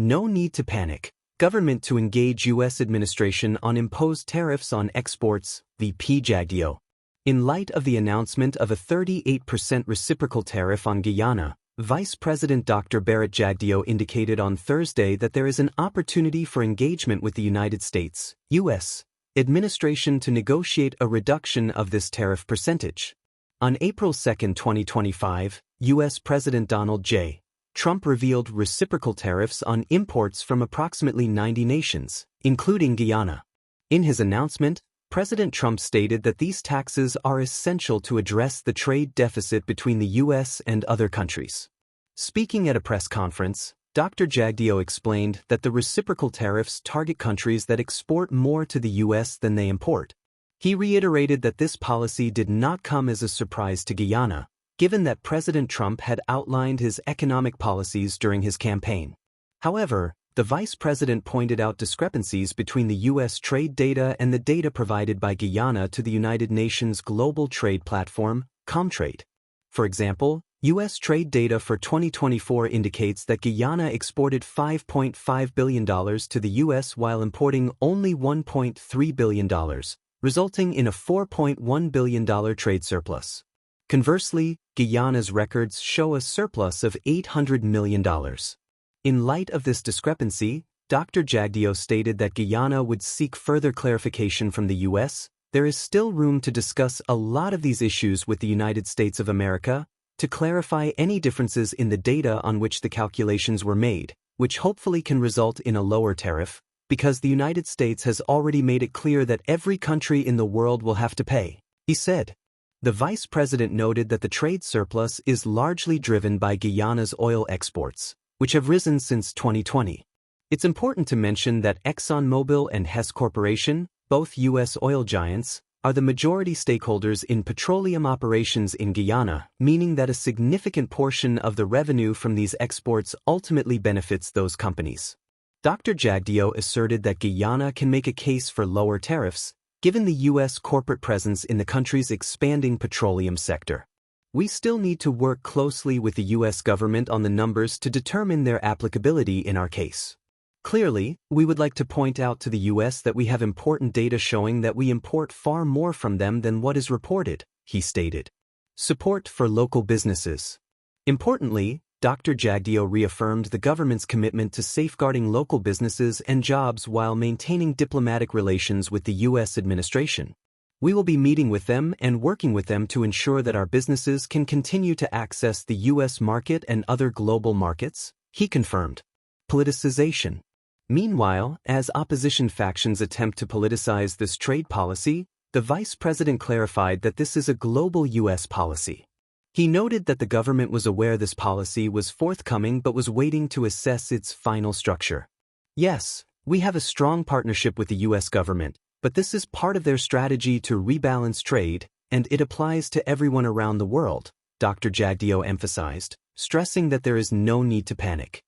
No need to panic. Government to engage U.S. administration on imposed tariffs on exports, VP Jagdeo. In light of the announcement of a 38% reciprocal tariff on Guyana, Vice President Dr. Jagdeo indicated on Thursday that there is an opportunity for engagement with the United States, U.S. administration to negotiate a reduction of this tariff percentage. On April 2, 2025, U.S. President Donald J. Trump revealed reciprocal tariffs on imports from approximately 90 nations, including Guyana. In his announcement, President Trump stated that these taxes are essential to address the trade deficit between the U.S. and other countries. Speaking at a press conference, Dr. Jagdeo explained that the reciprocal tariffs target countries that export more to the U.S. than they import. He reiterated that this policy did not come as a surprise to Guyana, given that President Trump had outlined his economic policies during his campaign. However, the vice president pointed out discrepancies between the U.S. trade data and the data provided by Guyana to the United Nations Global Trade Platform, Comtrade. For example, U.S. trade data for 2024 indicates that Guyana exported $5.5 billion to the U.S. while importing only $1.3 billion, resulting in a $4.1 billion trade surplus. Conversely, Guyana's records show a surplus of $800 million. In light of this discrepancy, Dr. Jagdeo stated that Guyana would seek further clarification from the U.S. There is still room to discuss a lot of these issues with the United States of America, to clarify any differences in the data on which the calculations were made, which hopefully can result in a lower tariff, because the United States has already made it clear that every country in the world will have to pay, he said. The vice president noted that the trade surplus is largely driven by Guyana's oil exports, which have risen since 2020. It's important to mention that ExxonMobil and Hess Corporation, both U.S. oil giants, are the majority stakeholders in petroleum operations in Guyana, meaning that a significant portion of the revenue from these exports ultimately benefits those companies. Dr. Jagdeo asserted that Guyana can make a case for lower tariffs, given the U.S. corporate presence in the country's expanding petroleum sector. We still need to work closely with the U.S. government on the numbers to determine their applicability in our case. Clearly, we would like to point out to the U.S. that we have important data showing that we import far more from them than what is reported, he stated. Support for local businesses. Importantly, Dr. Jagdeo reaffirmed the government's commitment to safeguarding local businesses and jobs while maintaining diplomatic relations with the U.S. administration. We will be meeting with them and working with them to ensure that our businesses can continue to access the U.S. market and other global markets, he confirmed. Politicization. Meanwhile, as opposition factions attempt to politicize this trade policy, the vice president clarified that this is a global U.S. policy. He noted that the government was aware this policy was forthcoming but was waiting to assess its final structure. Yes, we have a strong partnership with the U.S. government, but this is part of their strategy to rebalance trade, and it applies to everyone around the world, Dr. Jagdeo emphasized, stressing that there is no need to panic.